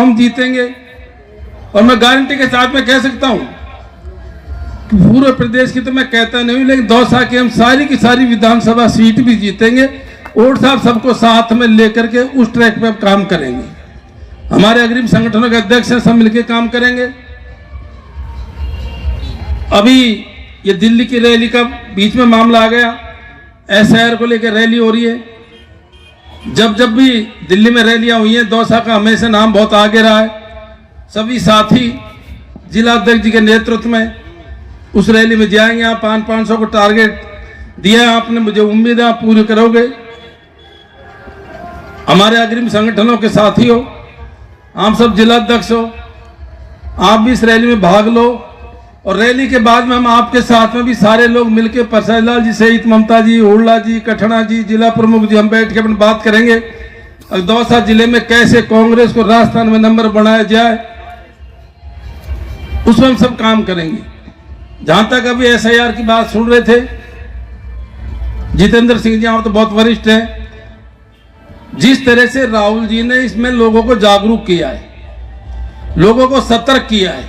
हम जीतेंगे। और मैं गारंटी के साथ में कह सकता हूं कि पूरे प्रदेश की तो मैं कहता नहीं हूं, लेकिन दौसा की हम सारी की सारी विधानसभा सीट भी जीतेंगे। और साहब सबको साथ में लेकर के उस ट्रैक पे काम करेंगे। हमारे अग्रिम संगठनों के अध्यक्ष हैं, सब मिलकर काम करेंगे। अभी ये दिल्ली की रैली का बीच में मामला आ गया, एसआईआर को लेकर रैली हो रही है। जब जब भी दिल्ली में रैलियां हुई हैं, दौसा का हमेशा नाम बहुत आगे रहा है। सभी साथी जिला अध्यक्ष जी के नेतृत्व में उस रैली में जाएंगे। आप 500 को टारगेट दिया है आपने, मुझे उम्मीद है आप पूरी करोगे। हमारे अग्रिम संगठनों के साथी हो, आप सब जिला अध्यक्ष हो, आप भी इस रैली में भाग लो। और रैली के बाद में हम आपके साथ में भी सारे लोग मिलकर प्रसाद लाल जी सहित ममता जी, हुड़ला जी, कठना जी, जिला प्रमुख जी, हम बैठ के अपन बात करेंगे और दौसा जिले में कैसे कांग्रेस को राजस्थान में नंबर बनाया जाए, उसमें हम सब काम करेंगे। जहां तक अभी एसआईआर की बात सुन रहे थे, जितेंद्र सिंह जी आप तो बहुत वरिष्ठ हैं, जिस तरह से राहुल जी ने इसमें लोगों को जागरूक किया है, लोगों को सतर्क किया है,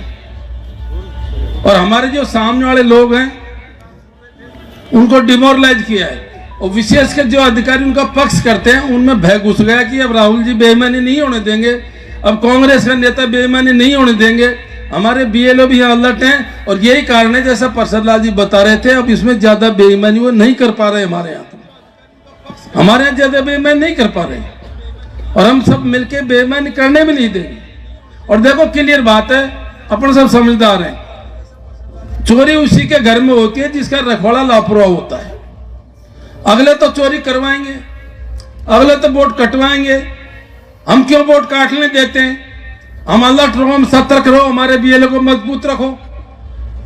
और हमारे जो सामने वाले लोग हैं उनको डिमोरलाइज किया है, और विशेषकर जो अधिकारी उनका पक्ष करते हैं उनमें भय घुस गया कि अब राहुल जी बेईमानी नहीं होने देंगे, अब कांग्रेस का नेता बेईमानी नहीं होने देंगे। हमारे बीएलओ भी यहाँ अलर्ट हैं, और यही कारण है जैसा प्रसाद लाल जी बता रहे थे, अब इसमें ज्यादा बेईमानी वो नहीं कर पा रहे। हमारे यहाँ ज्यादा बेईमानी नहीं कर पा रहे, और हम सब मिलकर बेईमानी करने भी नहीं देंगे। और देखो क्लियर बात है, अपन सब समझदार हैं, चोरी उसी के घर में होती है जिसका रखवाड़ा लापरवाह होता है। अगले तो चोरी करवाएंगे, अगले तो वोट कटवाएंगे, हम क्यों वोट काटने देते हैं? हम अलर्ट रहो, हम सतर्क रहो, हमारे बीएलओ को मजबूत रखो।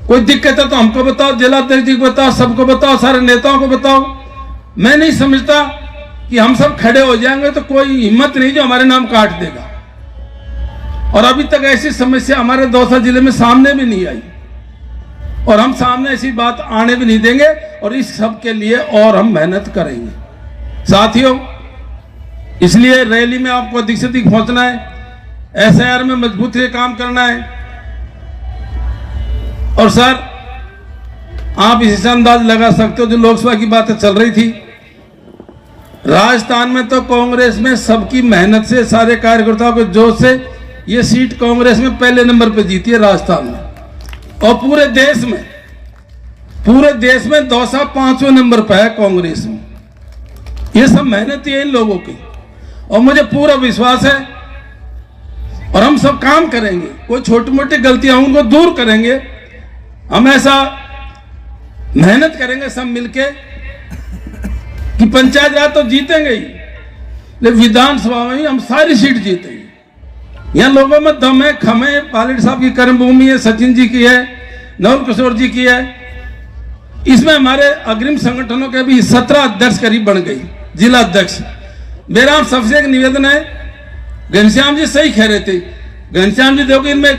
कोई दिक्कत है तो हमको बताओ, जिला अध्यक्ष जी को बताओ, सबको बताओ, सारे नेताओं को बताओ। मैं नहीं समझता कि हम सब खड़े हो जाएंगे तो कोई हिम्मत नहीं जो हमारे नाम काट देगा। और अभी तक ऐसी समस्या हमारे दौसा जिले में सामने भी नहीं आई, और हम सामने ऐसी बात आने भी नहीं देंगे, और इस सब के लिए और हम मेहनत करेंगे। साथियों, इसलिए रैली में आपको अधिक से अधिक पहुंचना है, एसआईआर में मजबूती से काम करना है। और सर, आप इससे अंदाज लगा सकते हो, जो लोकसभा की बातें चल रही थी, राजस्थान में तो कांग्रेस में सबकी मेहनत से, सारे कार्यकर्ताओं के जोश से ये सीट कांग्रेस में पहले नंबर पर जीती है राजस्थान में। और पूरे देश में दौसा 5वें नंबर पर है कांग्रेस में। ये सब मेहनत है इन लोगों की, और मुझे पूरा विश्वास है, और हम सब काम करेंगे। कोई छोटी मोटी गलतियां उनको दूर करेंगे, हम ऐसा मेहनत करेंगे सब मिलके कि पंचायत राज तो जीतेंगे ही, लेकिन विधानसभा में भी हम सारी सीट जीतेंगे। यहाँ लोगों में दम है, खम है, पायलट साहब की कर्मभूमि है, सचिन जी की है, नवल किशोर जी की है। इसमें हमारे अग्रिम संगठनों के भी 17 अध्यक्ष करीब बन गई, जिला अध्यक्ष। मेरा आप सबसे एक निवेदन है, घनश्याम जी सही कह रहे थे, घनश्याम जी देखो इनमें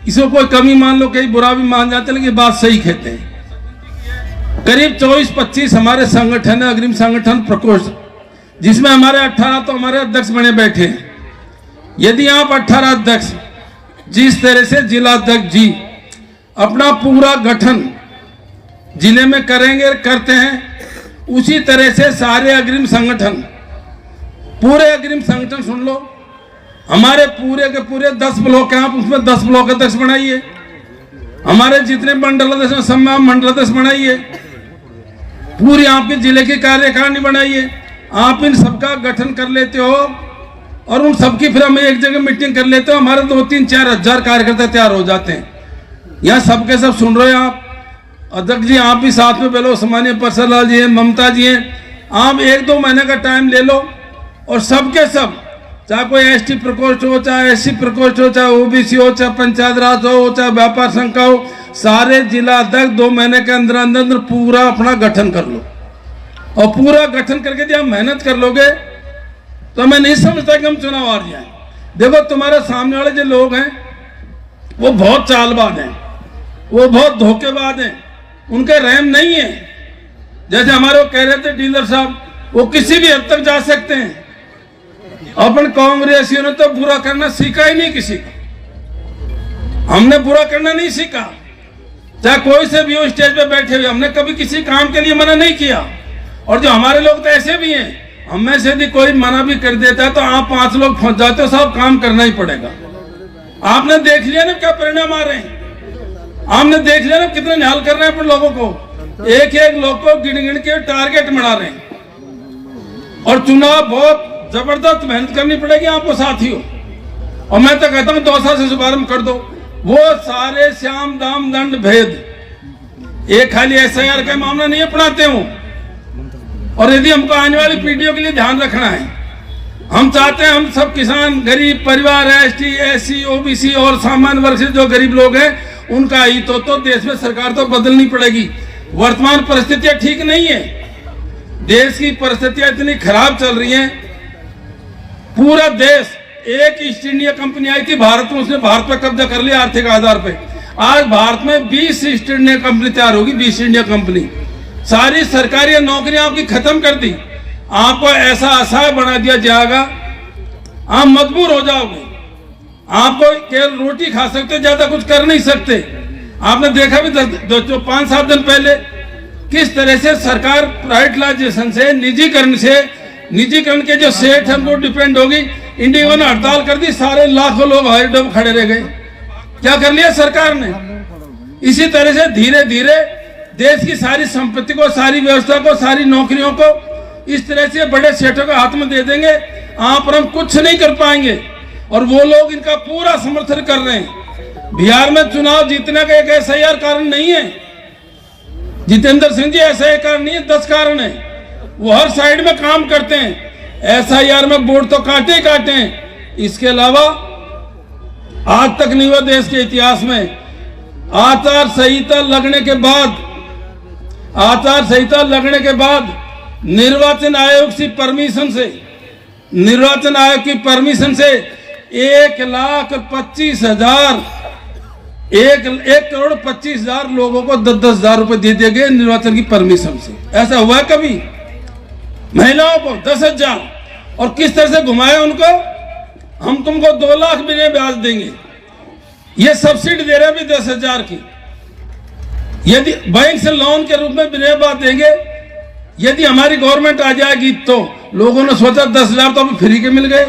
इसको कोई कमी मान लो, कहीं बुरा भी मान जाते, लेकिन बात सही कहते हैं। करीब 24-25 हमारे संगठन है, अग्रिम संगठन प्रकोष्ठ, जिसमें हमारे 18 तो हमारे अध्यक्ष बने बैठे हैं। यदि आप 18 अध्यक्ष जिस तरह से जिला अध्यक्ष जी अपना पूरा गठन जिले में करेंगे, करते हैं, उसी तरह से सारे अग्रिम संगठन, पूरे अग्रिम संगठन सुन लो, हमारे पूरे के पूरे 10 ब्लॉक हैं, आप उसमें 10 ब्लॉक अध्यक्ष बनाइए। हमारे जितने मंडल अध्यक्ष हैं सब में आप मंडल अध्यक्ष बनाइए। पूरी आपके जिले की कार्यकारिणी बनाइए। आप इन सबका गठन कर लेते हो, और उन सबकी फिर हम एक जगह मीटिंग कर लेते हो, हमारे 2-3-4 हजार कार्यकर्ता तैयार हो जाते हैं। यहाँ सबके सब सुन रहे हो आप, अध्यक्ष जी आप भी साथ में बैठो, सम्मानीय प्रसाद लाल जी हैं, ममता जी हैं, आप 1-2 महीने का टाइम ले लो, और सबके सब, चाहे कोई एसटी प्रकोष्ठ हो, चाहे एससी प्रकोष्ठ हो, चाहे ओबीसी हो, चाहे पंचायत राज हो, चाहे व्यापार संघ का हो, सारे जिला अध्यक्ष 2 महीने के अंदर अंदर पूरा अपना गठन कर लो। और पूरा गठन करके जब मेहनत कर लोगे तो मैं नहीं समझता कि हम चुनाव हार जाएं। देखो तुम्हारे सामने वाले जो लोग हैं वो बहुत चालबाज हैं, वो बहुत धोखेबाज हैं, उनके रहम नहीं है। जैसे हमारे वो कह रहे थे डीलर साहब, वो किसी भी हद तक जा सकते हैं, अपन कांग्रेसियों ने तो बुरा करना सीखा ही नहीं किसी को। हमने बुरा करना नहीं सीखा, चाहे कोई से भी हो स्टेज पे बैठे हुए, हमने कभी किसी काम के लिए मना नहीं किया। और जो हमारे लोग तो ऐसे भी हैं, हम में से यदि कोई मना भी कर देता है तो आप 5 लोग फंस जाते हो, सब काम करना ही पड़ेगा। आपने देख लिया ना क्या परिणाम आ रहे हैं, आपने देख लिया ना कितने निहाल कर रहे हैं अपन लोगों को, एक एक लोग को गिन गिन के टारगेट बना रहे हैं। और चुनाव बहुत जबरदस्त मेहनत करनी पड़ेगी आपको साथियों। और मैं तो कहता हूँ दौसा से शुभारंभ कर दो, वो सारे श्याम दाम दंड भेद एक खाली SIR का मामला नहीं अपनाते हूँ। और यदि हमको आने वाली पीढ़ियों के लिए ध्यान रखना है, हम चाहते हैं हम सब किसान, गरीब परिवार, ST SC OBC और सामान्य वर्ग से जो गरीब लोग हैं उनका हित हो, तो देश में सरकार तो बदलनी पड़ेगी। वर्तमान परिस्थितियां ठीक नहीं है, देश की परिस्थितियां इतनी खराब चल रही हैं। पूरा देश, एक ईस्ट इंडिया कंपनी आई थी भारत में, उसने भारत पे कब्जा कर लिया आर्थिक आधार पे। आज भारत में 20 ईस्ट इंडिया कंपनी तैयार होगी, 20 इंडिया कंपनी। सारी सरकारी नौकरियां आपकी खत्म कर दी, आपको ऐसा असहाय बना दिया जाएगा, आप मजबूर हो जाओगे। आपको केवल रोटी खा सकते, ज्यादा कुछ कर नहीं सकते। आपने देखा भी 5-7 दिन पहले किस तरह से सरकार प्राइवेटाइजेशन से, निजीकरण के जो सेठ हैं वो डिपेंड होगी। इंडिगो ने हड़ताल कर दी, सारे लाखों लोग हवाई अड्डे खड़े रह गए। क्या कर लिया सरकार ने? इसी तरह से धीरे धीरे देश की सारी संपत्ति को, सारी व्यवस्था को, सारी नौकरियों को इस तरह से बड़े सेठों के हाथ में दे देंगे, आप और हम कुछ नहीं कर पाएंगे। और वो लोग इनका पूरा समर्थन कर रहे हैं। बिहार में चुनाव जीतने का एक SIR कारण नहीं है जितेंद्र सिंह जी, ऐसा एक कारण नहीं है, 10 कारण है। वो हर साइड में काम करते हैं, SIR में वोट तो काटे ही काटे हैं। इसके अलावा आज तक नहीं हुआ देश के इतिहास में, आचार संहिता लगने के बाद निर्वाचन आयोग की परमिशन से 1,25,000 लोगों को 10-10 हजार रुपए दे दिए गए निर्वाचन की परमिशन से। ऐसा हुआ है कभी? महिलाओं को 10,000, और किस तरह से घुमाया उनको, हम तुमको 2 लाख बिना ब्याज देंगे। ये सब्सिडी दे रहे हैं भी 10,000 की, यदि बैंक से लोन के रूप में बिना ब्याज देंगे। यदि हमारी गवर्नमेंट आ जाएगी तो लोगों ने सोचा 10,000 तो अभी फ्री के मिल गए,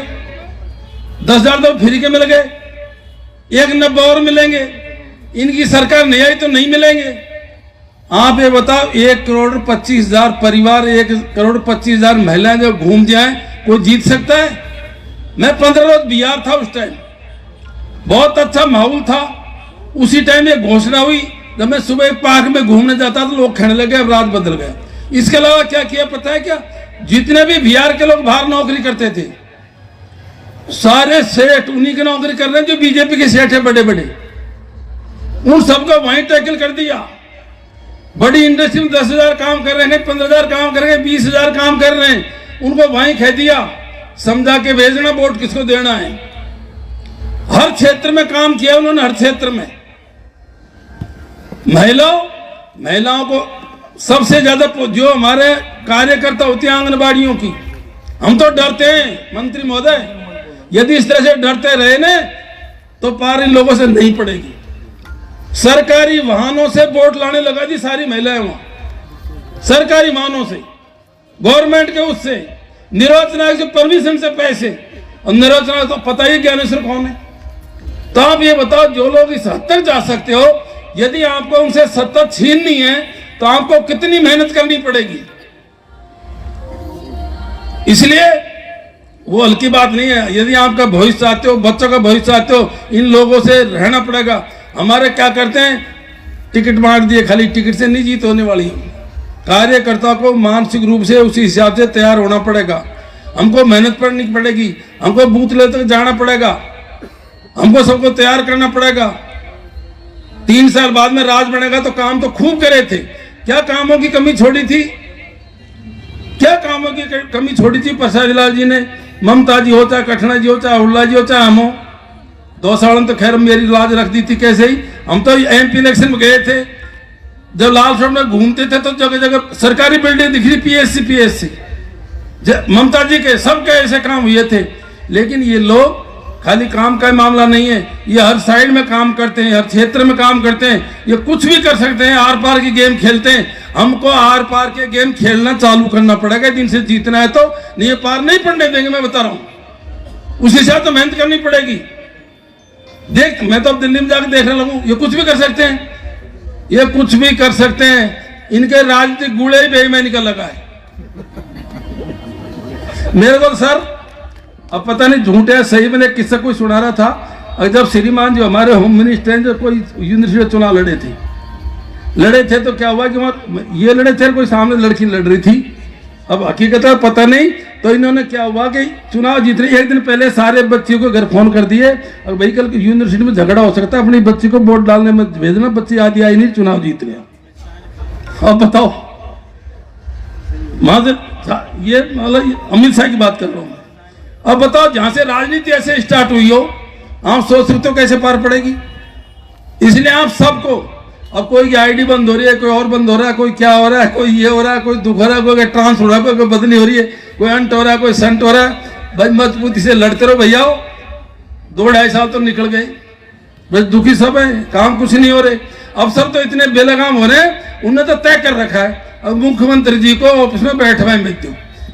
10,000 तो फ्री के मिल गए, 1,90 और मिलेंगे। इनकी सरकार नहीं आई तो नहीं मिलेंगे। आप ये बताओ, 1,25,000 परिवार, 1,25,000 महिलाएं जो घूम जाए, कोई जीत सकता है? मैं 15 रोज बिहार था, उस टाइम बहुत अच्छा माहौल था। उसी टाइम ये घोषणा हुई, जब मैं सुबह एक पार्क में घूमने जाता तो लोग कहने लगे अब रात बदल गया। इसके अलावा क्या किया पता है क्या? जितने भी बिहार के लोग बाहर नौकरी करते थे, सारे सेठ उन्हीं की नौकरी कर रहे हैं जो बीजेपी के सेठ है बड़े बड़े, उन सबको वहीं टैकल कर दिया। बड़ी इंडस्ट्री में 10,000 काम कर रहे हैं, 15,000 काम कर रहे हैं, 20,000 काम कर रहे हैं, उनको वहीं कह दिया, समझा के भेजना वोट किसको देना है। हर क्षेत्र में काम किया उन्होंने, हर क्षेत्र में। महिलाओं को सबसे ज्यादा जो हमारे कार्यकर्ता होती है आंगनबाड़ियों की, हम तो डरते हैं मंत्री महोदय, यदि इस तरह से डरते रहे ना तो पार इन लोगों से नहीं पड़ेगी। सरकारी वाहनों से वोट लाने लगा दी सारी महिलाएं वहां, सरकारी वाहनों से, गवर्नमेंट के उससे, निर्वाचन आयोग से परमिशन से पैसे, और निर्वाचन आयोग तो पता ही ज्ञानेश्वर कौन है। तो आप ये बताओ, जो लोग इस हद तक जा सकते हो, यदि आपको उनसे सत्ता छीननी है तो आपको कितनी मेहनत करनी पड़ेगी। इसलिए वो हल्की बात नहीं है। यदि आपका भविष्य चाहते हो, बच्चों का भविष्य चाहते हो, इन लोगों से रहना पड़ेगा। हमारे क्या करते हैं, टिकट बांट दिए, खाली टिकट से नहीं जीत होने वाली। कार्यकर्ता को मानसिक रूप से उसी हिसाब से तैयार होना पड़ेगा। हमको मेहनत करनी पड़ेगी, हमको बूथ लेवल तक जाना पड़ेगा, हमको सबको तैयार करना पड़ेगा। 3 साल बाद में राज बनेगा तो काम तो खूब करे थे। क्या कामों की कमी छोड़ी थी? क्या कामों की कमी छोड़ी थी प्रसाद लाल जी ने? ममता जी हो, चाहे कठना जी हो, चाहे हुल्ला जी हो, चाहे हम हो। 2 साल तो खैर मेरी लाज रख दी थी कैसे ही। हम तो MP इलेक्शन में गए थे, जब लाल चौक में घूमते थे तो जगह जगह सरकारी बिल्डिंग दिख रही, PSC। ममता जी के सबके ऐसे काम हुए थे। लेकिन ये लोग खाली काम का मामला नहीं है, ये हर साइड में काम करते हैं, हर क्षेत्र में काम करते हैं, ये कुछ भी कर सकते हैं, आर पार की गेम खेलते हैं। हमको आर पार के गेम खेलना चालू करना पड़ेगा, जिनसे जीतना है तो नहीं, ये पार नहीं पड़ने देंगे, मैं बता रहा हूं। उस हिसाब से मेहनत करनी पड़ेगी। देख, मैं तो अब दिल्ली में जाकर देखने लगूं, ये कुछ भी कर सकते हैं, ये कुछ भी कर सकते हैं। इनके राजनीतिक गुड़े ही बेईमानी का लगा है। मेरे को सर अब पता नहीं झूठ है सही, मैंने किस्सा कोई सुना रहा था, और जब श्रीमान जो हमारे होम मिनिस्टर हैं, जो कोई यूनिवर्सिटी में चुनाव लड़े थे तो क्या हुआ कि ये लड़े थे, कोई सामने लड़की लड़ रही थी, अब हकीकत है पता नहीं। तो इन्होंने क्या हुआ कि चुनाव जीतने एक दिन पहले सारे बच्चियों को घर फोन कर दिए, और भाई कल यूनिवर्सिटी में झगड़ा हो सकता है, अपनी बच्ची को वोट डालने में भेजना, बच्ची आदि आई नहीं चुनाव जीतने। अब बताओ, ये मतलब अमित शाह की बात कर रहा हूं। अब बताओ, जहां से राजनीति ऐसे स्टार्ट हुई हो, आप सोच सकते हो कैसे पार पड़ेगी। इसलिए आप सबको, अब कोई की आईडी बंद हो रही है, कोई और बंद हो रहा है, कोई क्या हो रहा है, कोई ये हो रहा है, कोई दुख हो रहा है, कोई ट्रांस हो रहा है, कोई बदली हो रही है, कोई अंट हो रहा है, कोई संट हो रहा है, भाई मजबूती से लड़ते रहो भैया। 2-2.5 साल तो निकल गए, बस दुखी सब है, काम कुछ नहीं हो रहे। अफसर तो इतने बेलगाम हो रहे हैं, उन्होंने तो तय कर रखा है। अब मुख्यमंत्री जी को ऑफिस में बैठवा है मृत्यु,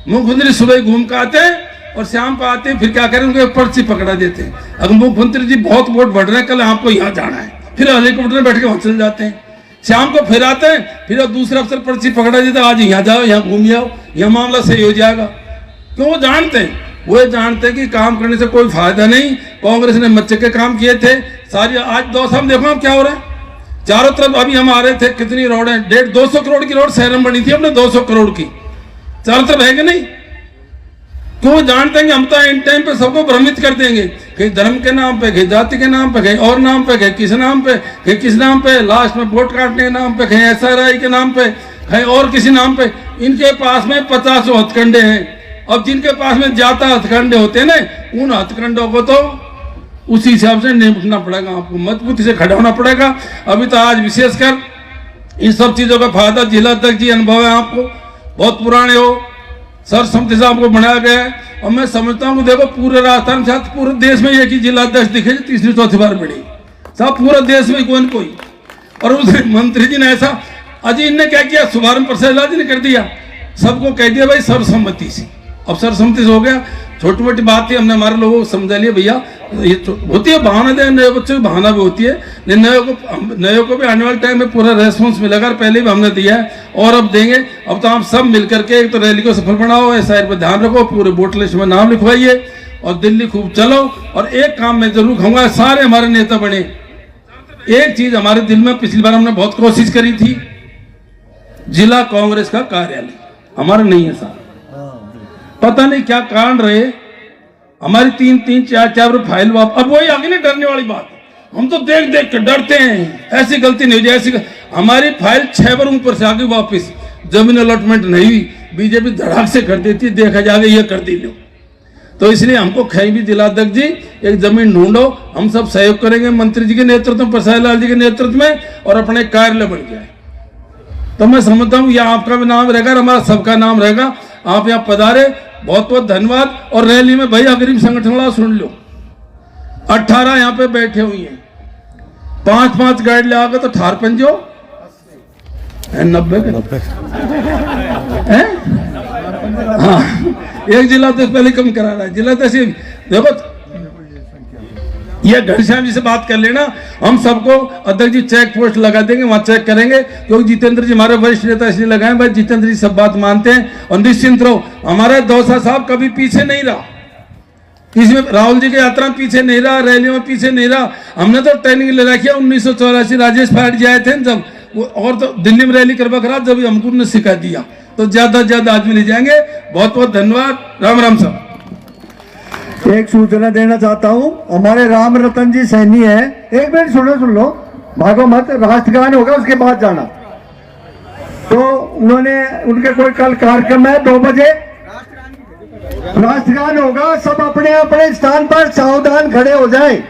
मुख्यमंत्री सुबह घूम के आते हैं और शाम को आते हैं, फिर क्या करें, उनको पर्ची पकड़ा देते हैं। अगर मुख्यमंत्री जी बहुत वोट बढ़ रहे हैं, कल आपको यहाँ जाना है, फिर हेलीकॉप्टर में बैठ के वहां चले जाते हैं। शाम को फिर आते हैं, फिर दूसरा अफसर पर्ची पकड़ा देते हैं, आज यहाँ जाओ, यहाँ घूम जाओ, यह मामला सही हो जाएगा। क्यों? वो जानते हैं कि काम करने से कोई फायदा नहीं। कांग्रेस ने मच्चे के काम किए थे सारी, आज 2 साल देखो क्या हो रहा है चारों तरफ। अभी हम आ रहे थे, कितनी रोड है, 150 करोड़ की रोड शहर में बनी थी अपने, 200 करोड़ की चारों तरफ है कि नहीं। क्यों? जानते हैं कि हम तो इन टाइम पे सबको भ्रमित कर देंगे, कहीं धर्म के नाम पे, कहीं जाति के नाम पे, कहीं और नाम पे, कहीं किस नाम पे, कहीं किस नाम पे, लास्ट में वोट काटने के नाम पे, कहीं SRI के नाम पे, कहीं और किसी नाम पे। इनके पास में 50 हथकंडे हैं। अब जिनके पास में ज्यादा हथकंडे होते हैं ना, उन हथकंडों को तो उसी हिसाब से निपटना पड़ेगा, आपको मजबूती से खड़ा होना पड़ेगा। अभी तो आज विशेषकर इन सब चीजों का फायदा जिला अध्यक्ष जी अनुभव है आपको, बहुत पुराने हो, सर्वसम्मति से आपको बनाया गया है। और मैं समझता हूँ, देखो पूरे राजस्थान साथ पूरे देश में एक ही जिला अध्यक्ष दिखे, 3री-4थी बार बड़ी साहब, पूरे देश में कोई न कोई। और उस मंत्री जी ने ऐसा, अजी इनने क्या किया, शुभारंभ प्रसाद जी ने कर दिया, सबको कह दिया भाई सर्वसम्मति से। अब सर्वसम्मति से हो गया, छोटी मोटी बात थी, हमने हमारे लोगों को समझा लिया, भैया ये होती है बहाना दे, नए बच्चों की बहाना भी होती है, नए को भी आने वाले टाइम में पूरा रेस्पॉन्स मिलेगा। पहले भी हमने दिया है और अब देंगे। अब तो आप सब मिलकर के एक तो रैली को सफल बनाओ, SIR पर ध्यान रखो, पूरे वोट लिस्ट में नाम लिखवाइए और दिल्ली खूब चलो। और एक काम मैं जरूर कहूंगा, सारे हमारे नेता बने, एक चीज हमारे दिल में पिछली बार हमने बहुत कोशिश करी थी, जिला कांग्रेस का कार्यालय हमारा नहीं है साहब, पता नहीं क्या कारण रहे, हमारी 3-3, 4-4 फाइल अब वही आगे नहीं, डरने वाली बात, हम तो देख देख के डरते हैं, ऐसी गलती नहीं हो जाए, ऐसी हमारी फाइल 6 बार ऊपर से आगे वापस, जमीन अलॉटमेंट नहीं हुई, बीजेपी धड़ाक से कर देती, देखा जाएगा ये कर दी लो। तो इसलिए हमको कहीं भी जिलाध्यक्ष जी एक जमीन ढूंढो, हम सब सहयोग करेंगे मंत्री जी के नेतृत्व में, प्रसाद लाल जी के नेतृत्व में, और अपने कार्यालय बन गया है। तो मैं समझता हूँ यह आपका भी नाम रहेगा, हमारा सबका नाम रहेगा। आप यहाँ पधारे, बहुत बहुत धन्यवाद। और रैली में भाई अग्रिम संगठन वाला सुन लो, 18 यहाँ पे बैठे हुए हैं, 5-5 गाइड ले आगे तो 18-5 90 है। हाँ, एक जिला तो पहले कम करा रहा है, जिला तो देखो, ये घनश्याम जी से बात कर लेना, हम सबको अध्यक्ष जी चेक पोस्ट लगा देंगे, वहां चेक करेंगे, क्योंकि जितेंद्र जी हमारे वरिष्ठ नेता इसलिए लगाए भाई, जितेंद्र जी सब बात मानते हैं। और निश्चिंत रहो, हमारा दौसा साहब कभी पीछे नहीं रहा, इसमें राहुल जी की यात्रा में पीछे नहीं रहा, रैलियों में पीछे नहीं रहा। हमने तो ट्रेनिंग ले रखी है, 1984 राजेश पाठ जी आए थे जब वो, और तो दिल्ली में रैली करवा करा, जब हमको ने सिखा दिया, तो ज्यादा से ज्यादा आदमी ले जाएंगे। बहुत बहुत धन्यवाद, राम राम साहब। एक सूचना देना चाहता हूं, हमारे राम रतन जी सैनी है, एक मिनट सुन लो, भागो मत, राष्ट्रगान होगा उसके बाद जाना। तो उन्होंने, उनके कोई कल कार्यक्रम है 2 बजे राष्ट्रगान होगा, सब अपने अपने स्थान पर सावधान खड़े हो जाएं।